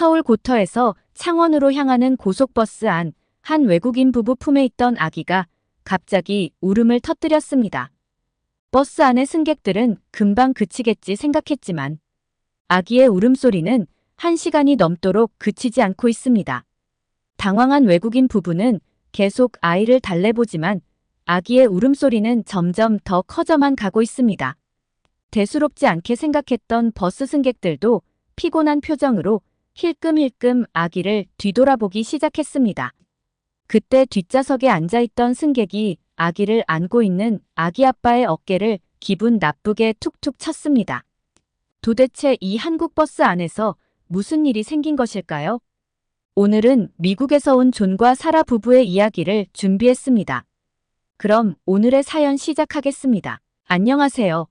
서울 고터에서 창원으로 향하는 고속버스 안 한 외국인 부부 품에 있던 아기가 갑자기 울음을 터뜨렸습니다. 버스 안의 승객들은 금방 그치겠지 생각했지만 아기의 울음소리는 1시간이 넘도록 그치지 않고 있습니다. 당황한 외국인 부부는 계속 아이를 달래보지만 아기의 울음소리는 점점 더 커져만 가고 있습니다. 대수롭지 않게 생각했던 버스 승객들도 피곤한 표정으로 힐끔힐끔 아기를 뒤돌아보기 시작했습니다. 그때 뒷좌석에 앉아있던 승객이 아기를 안고 있는 아기 아빠의 어깨를 기분 나쁘게 툭툭 쳤습니다. 도대체 이 한국 버스 안에서 무슨 일이 생긴 것일까요? 오늘은 미국에서 온 존과 사라 부부의 이야기를 준비했습니다. 그럼 오늘의 사연 시작하겠습니다. 안녕하세요.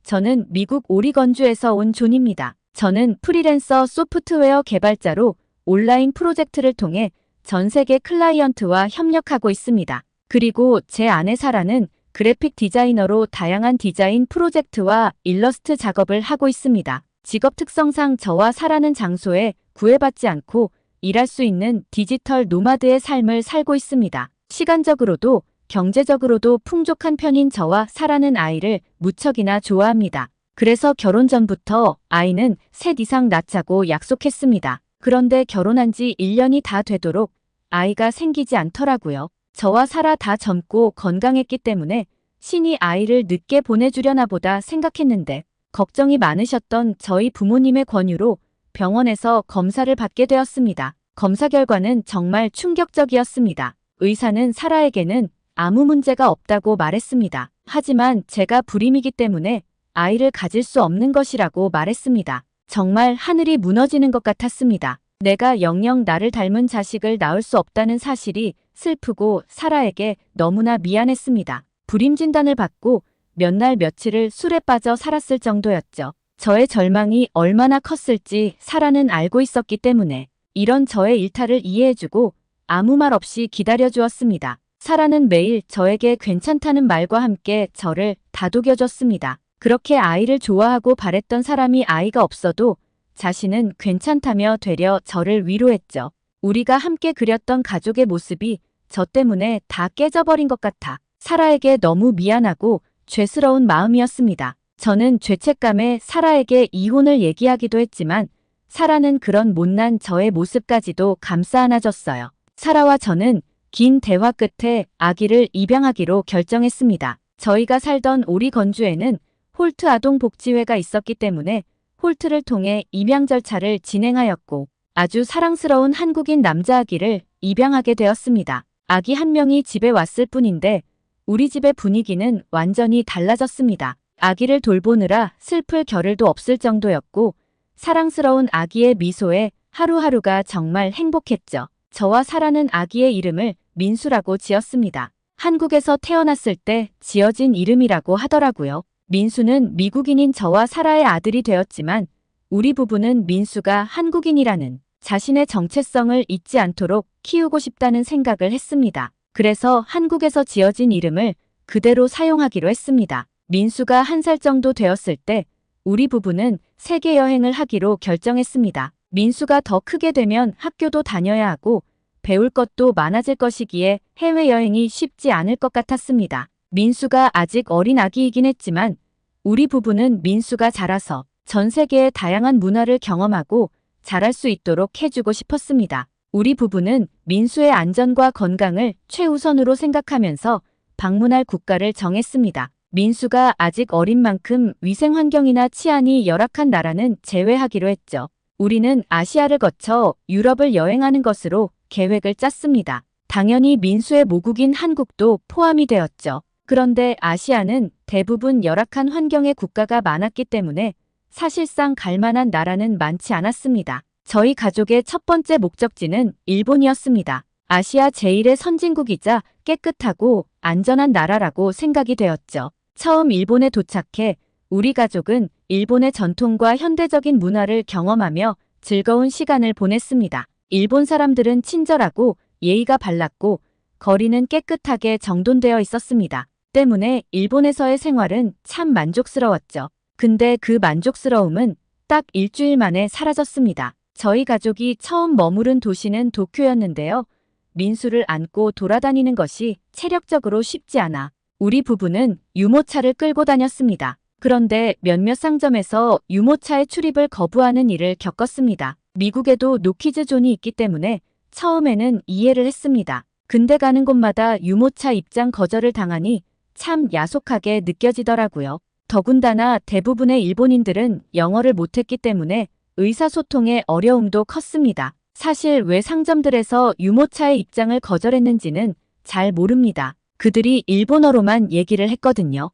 저는 미국 오리건주에서 온 존입니다. 저는 프리랜서 소프트웨어 개발자로 온라인 프로젝트를 통해 전 세계 클라이언트와 협력하고 있습니다. 그리고 제 아내 사라는 그래픽 디자이너로 다양한 디자인 프로젝트와 일러스트 작업을 하고 있습니다. 직업 특성상 저와 사라는 장소에 구애받지 않고 일할 수 있는 디지털 노마드의 삶을 살고 있습니다. 시간적으로도 경제적으로도 풍족한 편인 저와 사라는 아이를 무척이나 좋아합니다. 그래서 결혼 전부터 아이는 셋 이상 낳자고 약속했습니다. 그런데 결혼한 지 1년이 다 되도록 아이가 생기지 않더라고요. 저와 사라 다 젊고 건강했기 때문에 신이 아이를 늦게 보내주려나 보다 생각했는데 걱정이 많으셨던 저희 부모님의 권유로 병원에서 검사를 받게 되었습니다. 검사 결과는 정말 충격적이었습니다. 의사는 사라에게는 아무 문제가 없다고 말했습니다. 하지만 제가 불임이기 때문에 아이를 가질 수 없는 것이라고 말했습니다. 정말 하늘이 무너지는 것 같았습니다. 내가 영영 나를 닮은 자식을 낳을 수 없다는 사실이 슬프고 사라에게 너무나 미안했습니다. 불임 진단을 받고 몇 날 며칠을 술에 빠져 살았을 정도였죠. 저의 절망이 얼마나 컸을지 사라는 알고 있었기 때문에 이런 저의 일탈을 이해해주고 아무 말 없이 기다려주었습니다. 사라는 매일 저에게 괜찮다는 말과 함께 저를 다독여줬습니다. 그렇게 아이를 좋아하고 바랬던 사람이 아이가 없어도 자신은 괜찮다며 되려 저를 위로했죠. 우리가 함께 그렸던 가족의 모습이 저 때문에 다 깨져버린 것 같아 사라에게 너무 미안하고 죄스러운 마음이었습니다. 저는 죄책감에 사라에게 이혼을 얘기하기도 했지만 사라는 그런 못난 저의 모습까지도 감싸 안아줬어요. 사라와 저는 긴 대화 끝에 아기를 입양하기로 결정했습니다. 저희가 살던 오리건주에는 홀트 아동복지회가 있었기 때문에 홀트를 통해 입양 절차를 진행하였고 아주 사랑스러운 한국인 남자 아기를 입양하게 되었습니다. 아기 한 명이 집에 왔을 뿐인데 우리 집의 분위기는 완전히 달라졌습니다. 아기를 돌보느라 슬플 겨를도 없을 정도였고 사랑스러운 아기의 미소에 하루하루가 정말 행복했죠. 저와 사라는 아기의 이름을 민수라고 지었습니다. 한국에서 태어났을 때 지어진 이름이라고 하더라고요. 민수는 미국인인 저와 사라의 아들이 되었지만 우리 부부는 민수가 한국인이라는 자신의 정체성을 잊지 않도록 키우고 싶다는 생각을 했습니다. 그래서 한국에서 지어진 이름을 그대로 사용하기로 했습니다. 민수가 1살 정도 되었을 때 우리 부부는 세계 여행을 하기로 결정했습니다. 민수가 더 크게 되면 학교도 다녀야 하고 배울 것도 많아질 것이기에 해외여행이 쉽지 않을 것 같았습니다. 민수가 아직 어린 아기이긴 했지만 우리 부부는 민수가 자라서 전 세계의 다양한 문화를 경험하고 자랄 수 있도록 해주고 싶었습니다. 우리 부부는 민수의 안전과 건강을 최우선으로 생각하면서 방문할 국가를 정했습니다. 민수가 아직 어린 만큼 위생 환경이나 치안이 열악한 나라는 제외하기로 했죠. 우리는 아시아를 거쳐 유럽을 여행하는 것으로 계획을 짰습니다. 당연히 민수의 모국인 한국도 포함이 되었죠. 그런데 아시아는 대부분 열악한 환경의 국가가 많았기 때문에 사실상 갈 만한 나라는 많지 않았습니다. 저희 가족의 첫 번째 목적지는 일본이었습니다. 아시아 제1의 선진국이자 깨끗하고 안전한 나라라고 생각이 되었죠. 처음 일본에 도착해 우리 가족은 일본의 전통과 현대적인 문화를 경험하며 즐거운 시간을 보냈습니다. 일본 사람들은 친절하고 예의가 발랐고 거리는 깨끗하게 정돈되어 있었습니다. 때문에 일본에서의 생활은 참 만족스러웠죠. 근데 그 만족스러움은 딱 일주일 만에 사라졌습니다. 저희 가족이 처음 머무른 도시는 도쿄였는데요. 민수를 안고 돌아다니는 것이 체력적으로 쉽지 않아 우리 부부는 유모차를 끌고 다녔습니다. 그런데 몇몇 상점에서 유모차의 출입을 거부하는 일을 겪었습니다. 미국에도 노키즈 존이 있기 때문에 처음에는 이해를 했습니다. 근데 가는 곳마다 유모차 입장 거절을 당하니 참 야속하게 느껴지더라고요. 더군다나 대부분의 일본인들은 영어를 못했기 때문에 의사소통의 어려움도 컸습니다. 사실 왜 상점들에서 유모차의 입장을 거절했는지는 잘 모릅니다. 그들이 일본어로만 얘기를 했거든요.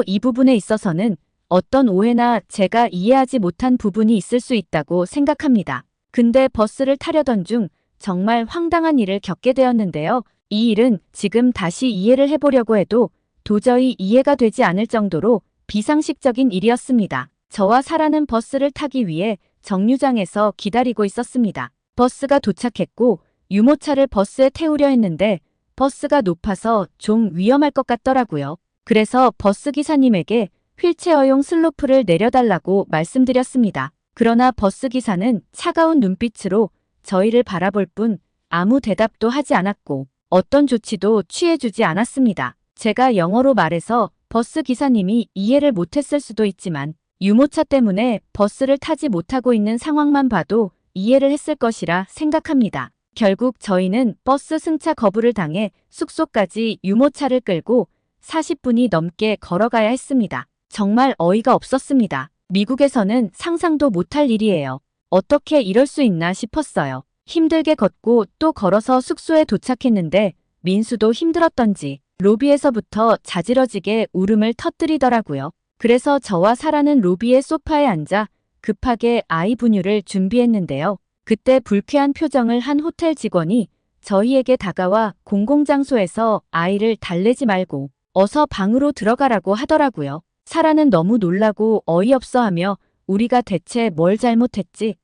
이 부분에 있어서는 어떤 오해나 제가 이해하지 못한 부분이 있을 수 있다고 생각합니다. 근데 버스를 타려던 중 정말 황당한 일을 겪게 되었는데요. 이 일은 지금 다시 이해를 해보려고 해도 도저히 이해가 되지 않을 정도로 비상식적인 일이었습니다. 저와 사라는 버스를 타기 위해 정류장에서 기다리고 있었습니다. 버스가 도착했고 유모차를 버스에 태우려 했는데 버스가 높아서 좀 위험할 것 같더라고요. 그래서 버스 기사님에게 휠체어용 슬로프를 내려달라고 말씀드렸습니다. 그러나 버스 기사는 차가운 눈빛으로 저희를 바라볼 뿐 아무 대답도 하지 않았고 어떤 조치도 취해주지 않았습니다. 제가 영어로 말해서 버스 기사님이 이해를 못했을 수도 있지만 유모차 때문에 버스를 타지 못하고 있는 상황만 봐도 이해를 했을 것이라 생각합니다. 결국 저희는 버스 승차 거부를 당해 숙소까지 유모차를 끌고 40분이 넘게 걸어가야 했습니다. 정말 어이가 없었습니다. 미국에서는 상상도 못할 일이에요. 어떻게 이럴 수 있나 싶었어요. 힘들게 걷고 또 걸어서 숙소에 도착했는데 민수도 힘들었던지 로비에서부터 자지러지게 울음을 터뜨리더라고요. 그래서 저와 사라는 로비의 소파에 앉아 급하게 아이 분유를 준비했는데요. 그때 불쾌한 표정을 한 호텔 직원이 저희에게 다가와 공공장소에서 아이를 달래지 말고 어서 방으로 들어가라고 하더라고요. 사라는 너무 놀라고 어이없어하며 우리가 대체 뭘 잘못했지?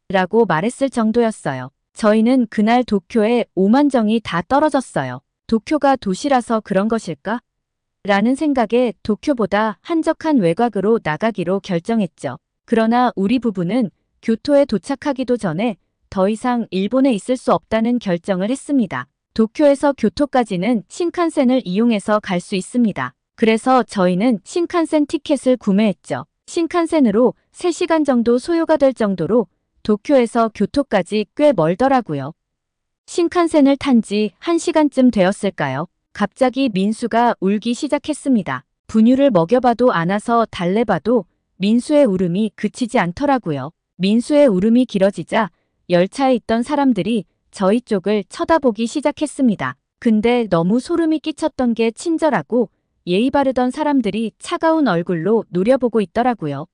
라고 말했을 정도였어요. 저희는 그날 도쿄에 오만정이 다 떨어졌어요. 도쿄가 도시라서 그런 것일까? 라는 생각에 도쿄보다 한적한 외곽으로 나가기로 결정했죠. 그러나 우리 부부는 교토에 도착하기도 전에 더 이상 일본에 있을 수 없다는 결정을 했습니다. 도쿄에서 교토까지는 신칸센을 이용해서 갈 수 있습니다. 그래서 저희는 신칸센 티켓을 구매했죠. 신칸센으로 3시간 정도 소요가 될 정도로 도쿄에서 교토까지 꽤 멀더라고요. 신칸센을 탄 지 1시간쯤 되었을까요? 갑자기 민수가 울기 시작했습니다. 분유를 먹여봐도 안아서 달래봐도 민수의 울음이 그치지 않더라고요. 민수의 울음이 길어지자 열차에 있던 사람들이 저희 쪽을 쳐다보기 시작했습니다. 근데 너무 소름이 끼쳤던 게 친절하고 예의 바르던 사람들이 차가운 얼굴로 노려보고 있더라고요.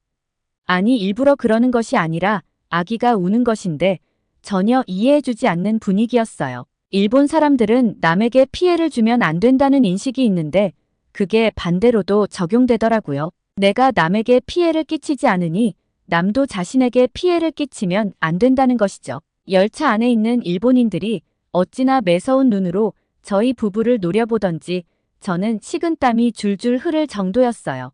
아니 일부러 그러는 것이 아니라 아기가 우는 것인데 전혀 이해해주지 않는 분위기였어요. 일본 사람들은 남에게 피해를 주면 안 된다는 인식이 있는데 그게 반대로도 적용되더라고요. 내가 남에게 피해를 끼치지 않으니 남도 자신에게 피해를 끼치면 안 된다는 것이죠. 열차 안에 있는 일본인들이 어찌나 매서운 눈으로 저희 부부를 노려보던지 저는 식은땀이 줄줄 흐를 정도였어요.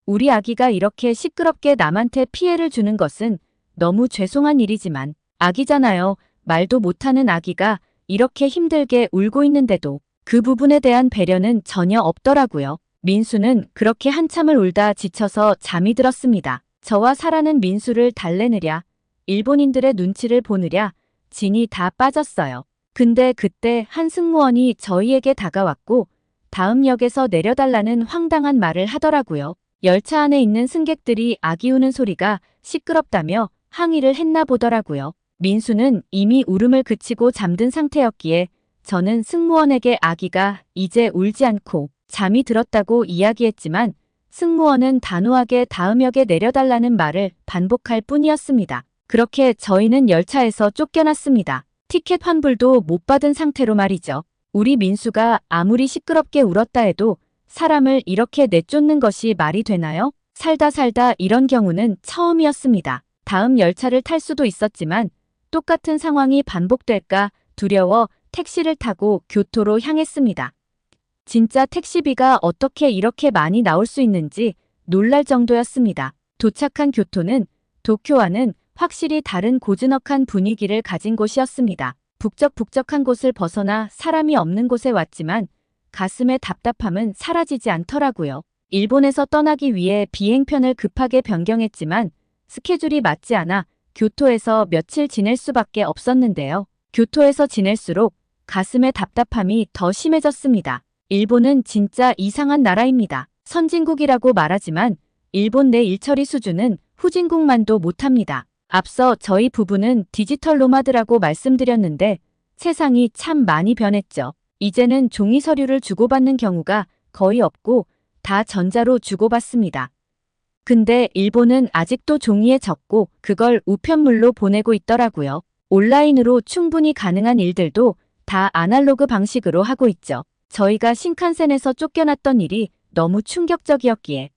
우리 아기가 이렇게 시끄럽게 남한테 피해를 주는 것은 너무 죄송한 일이지만 아기잖아요. 말도 못하는 아기가 이렇게 힘들게 울고 있는데도 그 부분에 대한 배려는 전혀 없더라고요. 민수는 그렇게 한참을 울다 지쳐서 잠이 들었습니다. 저와 사라는 민수를 달래느랴 일본인들의 눈치를 보느랴 진이 다 빠졌어요. 근데 그때 한 승무원이 저희에게 다가왔고 다음 역에서 내려달라는 황당한 말을 하더라고요. 열차 안에 있는 승객들이 아기 우는 소리가 시끄럽다며 항의를 했나 보더라고요. 민수는 이미 울음을 그치고 잠든 상태였기에 저는 승무원에게 아기가 이제 울지 않고 잠이 들었다고 이야기했지만 승무원은 단호하게 다음 역에 내려달라는 말을 반복할 뿐이었습니다. 그렇게 저희는 열차에서 쫓겨났습니다. 티켓 환불도 못 받은 상태로 말이죠. 우리 민수가 아무리 시끄럽게 울었다 해도 사람을 이렇게 내쫓는 것이 말이 되나요? 살다 이런 경우는 처음이었습니다. 다음 열차를 탈 수도 있었지만 똑같은 상황이 반복될까 두려워 택시를 타고 교토로 향했습니다. 진짜 택시비가 어떻게 이렇게 많이 나올 수 있는지 놀랄 정도였습니다. 도착한 교토는 도쿄와는 확실히 다른 고즈넉한 분위기를 가진 곳이었습니다. 북적북적한 곳을 벗어나 사람이 없는 곳에 왔지만 가슴의 답답함은 사라지지 않더라고요. 일본에서 떠나기 위해 비행편을 급하게 변경했지만 스케줄이 맞지 않아 교토에서 며칠 지낼 수밖에 없었는데요. 교토에서 지낼수록 가슴의 답답함이 더 심해졌습니다. 일본은 진짜 이상한 나라입니다. 선진국이라고 말하지만 일본 내 일처리 수준은 후진국만도 못합니다. 앞서 저희 부부는 디지털 노마드라고 말씀드렸는데 세상이 참 많이 변했죠. 이제는 종이 서류를 주고받는 경우가 거의 없고 다 전자로 주고받습니다. 근데 일본은 아직도 종이에 적고 그걸 우편물로 보내고 있더라고요. 온라인으로 충분히 가능한 일들도 다 아날로그 방식으로 하고 있죠. 저희가 신칸센에서 쫓겨났던 일이 너무 충격적이었기에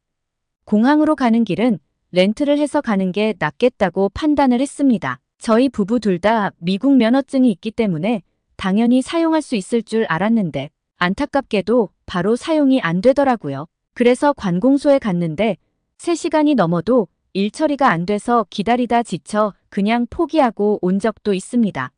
공항으로 가는 길은 렌트를 해서 가는 게 낫겠다고 판단을 했습니다. 저희 부부 둘 다 미국 면허증이 있기 때문에 당연히 사용할 수 있을 줄 알았는데 안타깝게도 바로 사용이 안 되더라고요. 그래서 관공소에 갔는데 3시간이 넘어도 일 처리가 안 돼서 기다리다 지쳐 그냥 포기하고 온 적도 있습니다.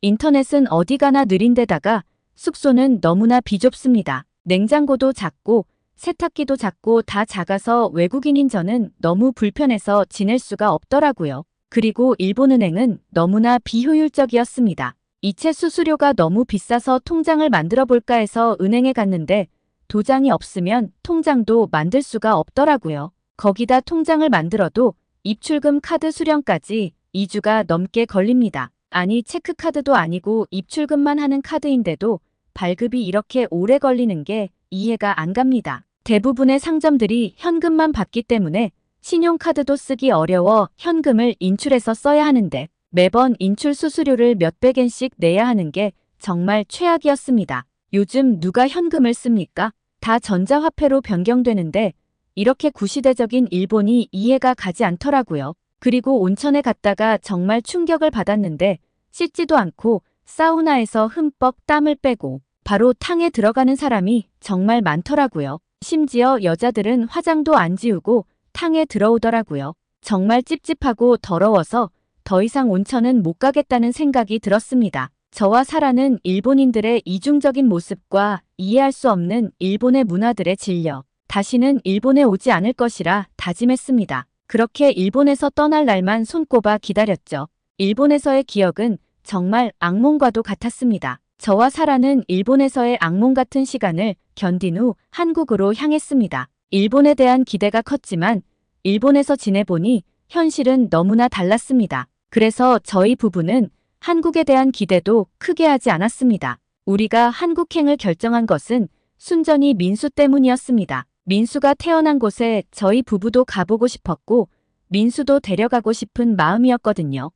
인터넷은 어디 가나 느린데다가 숙소는 너무나 비좁습니다. 냉장고도 작고 세탁기도 작고 다 작아서 외국인인 저는 너무 불편해서 지낼 수가 없더라고요. 그리고 일본은행은 너무나 비효율적이었습니다. 이체 수수료가 너무 비싸서 통장을 만들어 볼까 해서 은행에 갔는데 도장이 없으면 통장도 만들 수가 없더라고요. 거기다 통장을 만들어도 입출금 카드 수령까지 2주가 넘게 걸립니다. 아니 체크카드도 아니고 입출금만 하는 카드인데도 발급이 이렇게 오래 걸리는 게 이해가 안 갑니다. 대부분의 상점들이 현금만 받기 때문에 신용카드도 쓰기 어려워 현금을 인출해서 써야 하는데 매번 인출 수수료를 몇백 엔씩 내야 하는 게 정말 최악이었습니다. 요즘 누가 현금을 씁니까? 다 전자화폐로 변경되는데 이렇게 구시대적인 일본이 이해가 가지 않더라고요. 그리고 온천에 갔다가 정말 충격을 받았는데 씻지도 않고 사우나에서 흠뻑 땀을 빼고 바로 탕에 들어가는 사람이 정말 많더라고요. 심지어 여자들은 화장도 안 지우고 탕에 들어오더라고요. 정말 찝찝하고 더러워서 더 이상 온천은 못 가겠다는 생각이 들었습니다. 저와 사라는 일본인들의 이중적인 모습과 이해할 수 없는 일본의 문화들에 질려 다시는 일본에 오지 않을 것이라 다짐했습니다. 그렇게 일본에서 떠날 날만 손꼽아 기다렸죠. 일본에서의 기억은 정말 악몽과도 같았습니다. 저와 사라는 일본에서의 악몽 같은 시간을 견딘 후 한국으로 향했습니다. 일본에 대한 기대가 컸지만 일본에서 지내보니 현실은 너무나 달랐습니다. 그래서 저희 부부는 한국에 대한 기대도 크게 하지 않았습니다. 우리가 한국행을 결정한 것은 순전히 민수 때문이었습니다. 민수가 태어난 곳에 저희 부부도 가보고 싶었고 민수도 데려가고 싶은 마음이었거든요.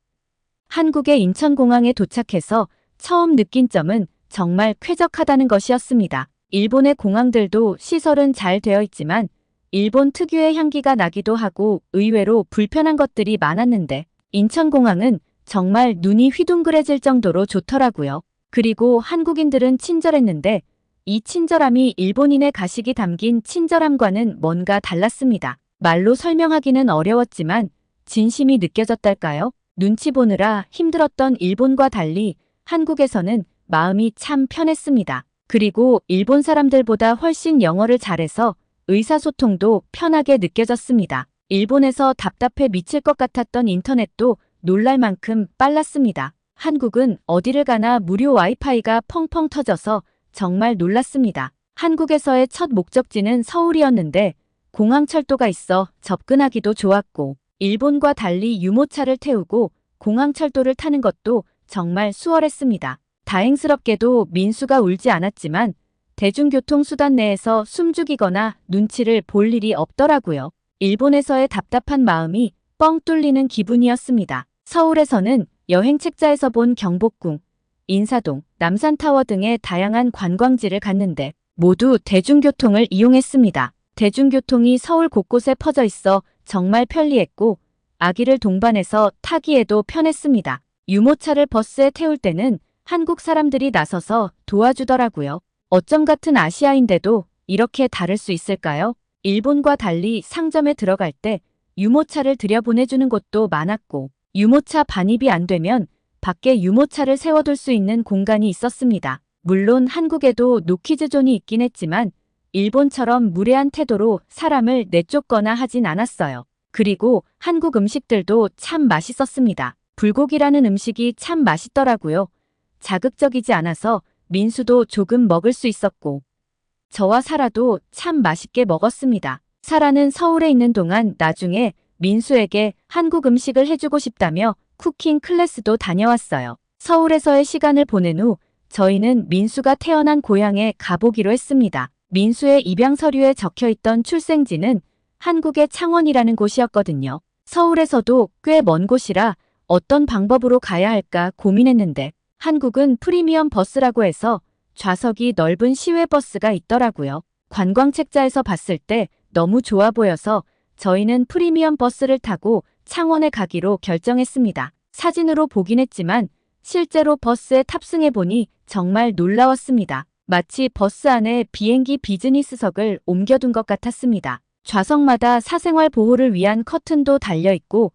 한국의 인천공항에 도착해서 처음 느낀 점은 정말 쾌적하다는 것이었습니다. 일본의 공항들도 시설은 잘 되어 있지만 일본 특유의 향기가 나기도 하고 의외로 불편한 것들이 많았는데 인천공항은 정말 눈이 휘둥그레질 정도로 좋더라고요. 그리고 한국인들은 친절했는데 이 친절함이 일본인의 가식이 담긴 친절함과는 뭔가 달랐습니다. 말로 설명하기는 어려웠지만 진심이 느껴졌달까요? 눈치 보느라 힘들었던 일본과 달리 한국에서는 마음이 참 편했습니다. 그리고 일본 사람들보다 훨씬 영어를 잘해서 의사소통도 편하게 느껴졌습니다. 일본에서 답답해 미칠 것 같았던 인터넷도 놀랄 만큼 빨랐습니다. 한국은 어디를 가나 무료 와이파이가 펑펑 터져서 정말 놀랐습니다. 한국에서의 첫 목적지는 서울이었는데 공항철도가 있어 접근하기도 좋았고 일본과 달리 유모차를 태우고 공항철도를 타는 것도 정말 수월했습니다. 다행스럽게도 민수가 울지 않았지만 대중교통수단 내에서 숨죽이거나 눈치를 볼 일이 없더라고요. 일본에서의 답답한 마음이 뻥 뚫리는 기분이었습니다. 서울에서는 여행 책자에서 본 경복궁, 인사동, 남산타워 등의 다양한 관광지를 갔는데 모두 대중교통을 이용했습니다. 대중교통이 서울 곳곳에 퍼져 있어 정말 편리했고 아기를 동반해서 타기에도 편했습니다. 유모차를 버스에 태울 때는 한국 사람들이 나서서 도와주더라고요. 어쩜 같은 아시아인데도 이렇게 다를 수 있을까요? 일본과 달리 상점에 들어갈 때 유모차를 들여보내주는 곳도 많았고 유모차 반입이 안 되면 밖에 유모차를 세워둘 수 있는 공간이 있었습니다. 물론 한국에도 노키즈존이 있긴 했지만 일본처럼 무례한 태도로 사람을 내쫓거나 하진 않았어요. 그리고 한국 음식들도 참 맛있었습니다. 불고기라는 음식이 참 맛있더라고요. 자극적이지 않아서 민수도 조금 먹을 수 있었고 저와 사라도 참 맛있게 먹었습니다. 사라는 서울에 있는 동안 나중에 민수에게 한국 음식을 해주고 싶다며 쿠킹 클래스도 다녀왔어요. 서울에서의 시간을 보낸 후 저희는 민수가 태어난 고향에 가보기로 했습니다. 민수의 입양 서류에 적혀있던 출생지는 한국의 창원이라는 곳이었거든요. 서울에서도 꽤 먼 곳이라 어떤 방법으로 가야 할까 고민했는데 한국은 프리미엄 버스라고 해서 좌석이 넓은 시외버스가 있더라고요. 관광책자에서 봤을 때 너무 좋아 보여서 저희는 프리미엄 버스를 타고 창원에 가기로 결정했습니다. 사진으로 보긴 했지만 실제로 버스에 탑승해보니 정말 놀라웠습니다. 마치 버스 안에 비행기 비즈니스석을 옮겨둔 것 같았습니다. 좌석마다 사생활 보호를 위한 커튼도 달려있고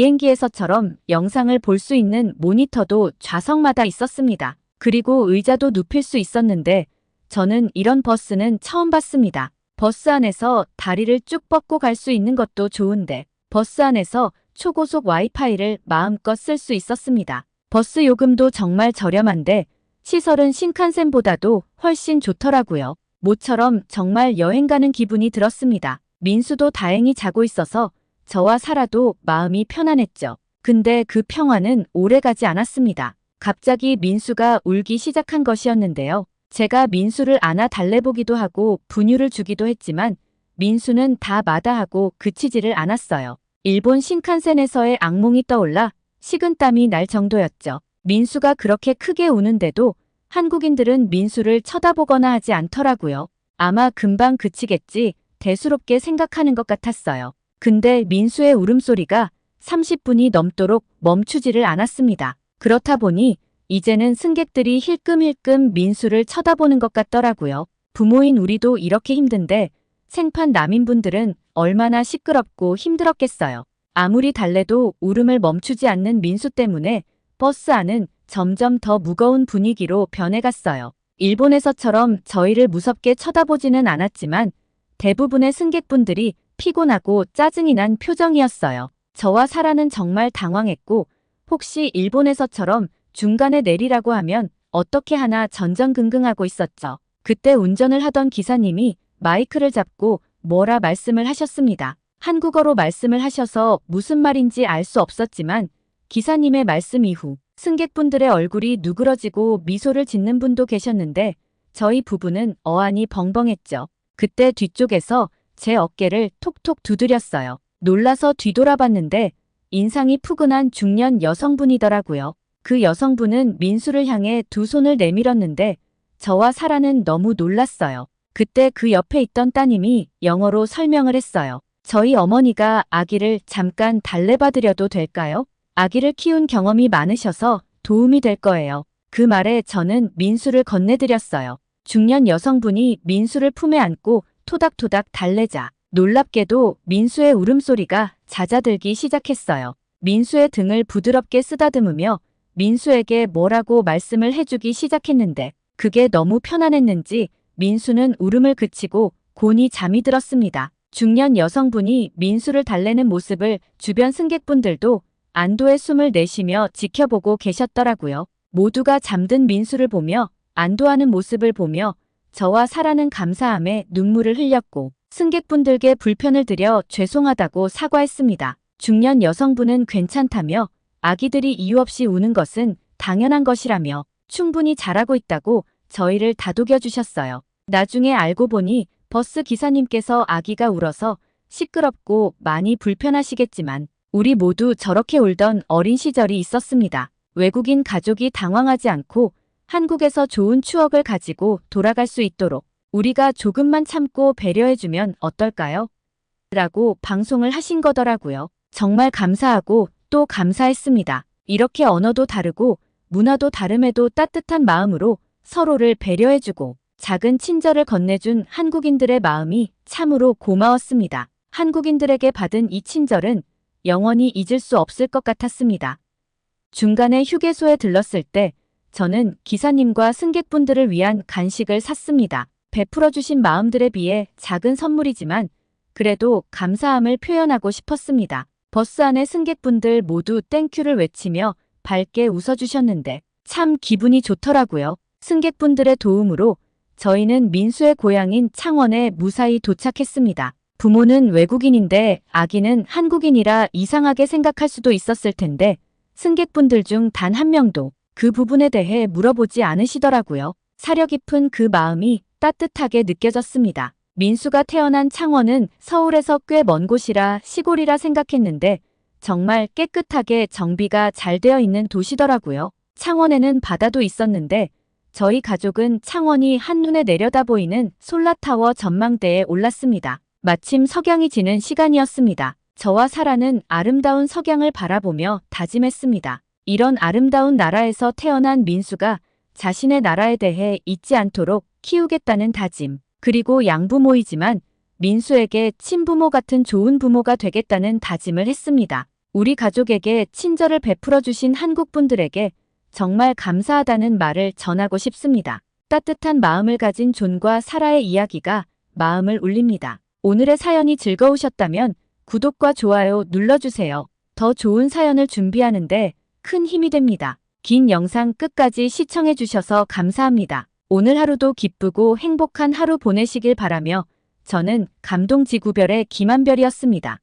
비행기에서처럼 영상을 볼 수 있는 모니터도 좌석마다 있었습니다. 그리고 의자도 눕힐 수 있었는데 저는 이런 버스는 처음 봤습니다. 버스 안에서 다리를 쭉 뻗고 갈 수 있는 것도 좋은데 버스 안에서 초고속 와이파이를 마음껏 쓸 수 있었습니다. 버스 요금도 정말 저렴한데 시설은 신칸센보다도 훨씬 좋더라고요. 모처럼 정말 여행 가는 기분이 들었습니다. 민수도 다행히 자고 있어서 저와 사라도 마음이 편안했죠. 근데 그 평화는 오래가지 않았습니다. 갑자기 민수가 울기 시작한 것이었는데요. 제가 민수를 안아 달래보기도 하고 분유를 주기도 했지만 민수는 다 마다하고 그치지를 않았어요. 일본 신칸센에서의 악몽이 떠올라 식은땀이 날 정도였죠. 민수가 그렇게 크게 우는데도 한국인들은 민수를 쳐다보거나 하지 않더라고요. 아마 금방 그치겠지 대수롭게 생각하는 것 같았어요. 근데 민수의 울음소리가 30분이 넘도록 멈추지를 않았습니다. 그렇다 보니 이제는 승객들이 힐끔힐끔 민수를 쳐다보는 것 같더라고요. 부모인 우리도 이렇게 힘든데 생판 난민분들은 얼마나 시끄럽고 힘들었겠어요. 아무리 달래도 울음을 멈추지 않는 민수 때문에 버스 안은 점점 더 무거운 분위기로 변해갔어요. 일본에서처럼 저희를 무섭게 쳐다보지는 않았지만 대부분의 승객분들이 피곤하고 짜증이 난 표정이었어요. 저와 사라는 정말 당황했고 혹시 일본에서처럼 중간에 내리라고 하면 어떻게 하나 전전긍긍하고 있었죠. 그때 운전을 하던 기사님이 마이크를 잡고 뭐라 말씀을 하셨습니다. 한국어로 말씀을 하셔서 무슨 말인지 알 수 없었지만 기사님의 말씀 이후 승객분들의 얼굴이 누그러지고 미소를 짓는 분도 계셨는데 저희 부부는 어안이 벙벙했죠. 그때 뒤쪽에서 제 어깨를 톡톡 두드렸어요. 놀라서 뒤돌아봤는데 인상이 푸근한 중년 여성분이더라고요. 그 여성분은 민수를 향해 두 손을 내밀었는데 저와 사라는 너무 놀랐어요. 그때 그 옆에 있던 따님이 영어로 설명을 했어요. 저희 어머니가 아기를 잠깐 달래봐드려도 될까요? 아기를 키운 경험이 많으셔서 도움이 될 거예요. 그 말에 저는 민수를 건네드렸어요. 중년 여성분이 민수를 품에 안고 토닥토닥 달래자 놀랍게도 민수의 울음소리가 잦아들기 시작했어요. 민수의 등을 부드럽게 쓰다듬으며 민수에게 뭐라고 말씀을 해주기 시작했는데 그게 너무 편안했는지 민수는 울음을 그치고 곤히 잠이 들었습니다. 중년 여성분이 민수를 달래는 모습을 주변 승객분들도 안도의 숨을 내쉬며 지켜보고 계셨더라고요. 모두가 잠든 민수를 보며 안도하는 모습을 보며 저와 사라는 감사함에 눈물을 흘렸고 승객분들께 불편을 드려 죄송하다고 사과했습니다. 중년 여성분은 괜찮다며 아기들이 이유 없이 우는 것은 당연한 것이라며 충분히 잘하고 있다고 저희를 다독여 주셨어요. 나중에 알고 보니 버스 기사님께서 아기가 울어서 시끄럽고 많이 불편하시겠지만 우리 모두 저렇게 울던 어린 시절이 있었습니다. 외국인 가족이 당황하지 않고 한국에서 좋은 추억을 가지고 돌아갈 수 있도록 우리가 조금만 참고 배려해주면 어떨까요? 라고 방송을 하신 거더라고요. 정말 감사하고 또 감사했습니다. 이렇게 언어도 다르고 문화도 다름에도 따뜻한 마음으로 서로를 배려해주고 작은 친절을 건네준 한국인들의 마음이 참으로 고마웠습니다. 한국인들에게 받은 이 친절은 영원히 잊을 수 없을 것 같았습니다. 중간에 휴게소에 들렀을 때 저는 기사님과 승객분들을 위한 간식을 샀습니다. 베풀어 주신 마음들에 비해 작은 선물이지만 그래도 감사함을 표현하고 싶었습니다. 버스 안의 승객분들 모두 땡큐를 외치며 밝게 웃어주셨는데 참 기분이 좋더라고요. 승객분들의 도움으로 저희는 민수의 고향인 창원에 무사히 도착했습니다. 부모는 외국인인데 아기는 한국인이라 이상하게 생각할 수도 있었을 텐데 승객분들 중 단 한 명도 그 부분에 대해 물어보지 않으시더라고요. 사려 깊은 그 마음이 따뜻하게 느껴졌습니다. 민수가 태어난 창원은 서울에서 꽤 먼 곳이라 시골이라 생각했는데 정말 깨끗하게 정비가 잘 되어 있는 도시더라고요. 창원에는 바다도 있었는데 저희 가족은 창원이 한눈에 내려다 보이는 솔라타워 전망대에 올랐습니다. 마침 석양이 지는 시간이었습니다. 저와 사라는 아름다운 석양을 바라보며 다짐했습니다. 이런 아름다운 나라에서 태어난 민수가 자신의 나라에 대해 잊지 않도록 키우겠다는 다짐. 그리고 양부모이지만 민수에게 친부모 같은 좋은 부모가 되겠다는 다짐을 했습니다. 우리 가족에게 친절을 베풀어 주신 한국 분들에게 정말 감사하다는 말을 전하고 싶습니다. 따뜻한 마음을 가진 존과 사라의 이야기가 마음을 울립니다. 오늘의 사연이 즐거우셨다면 구독과 좋아요 눌러주세요. 더 좋은 사연을 준비하는데 큰 힘이 됩니다. 긴 영상 끝까지 시청해주셔서 감사합니다. 오늘 하루도 기쁘고 행복한 하루 보내시길 바라며 저는 감동지구별의 김한별이었습니다.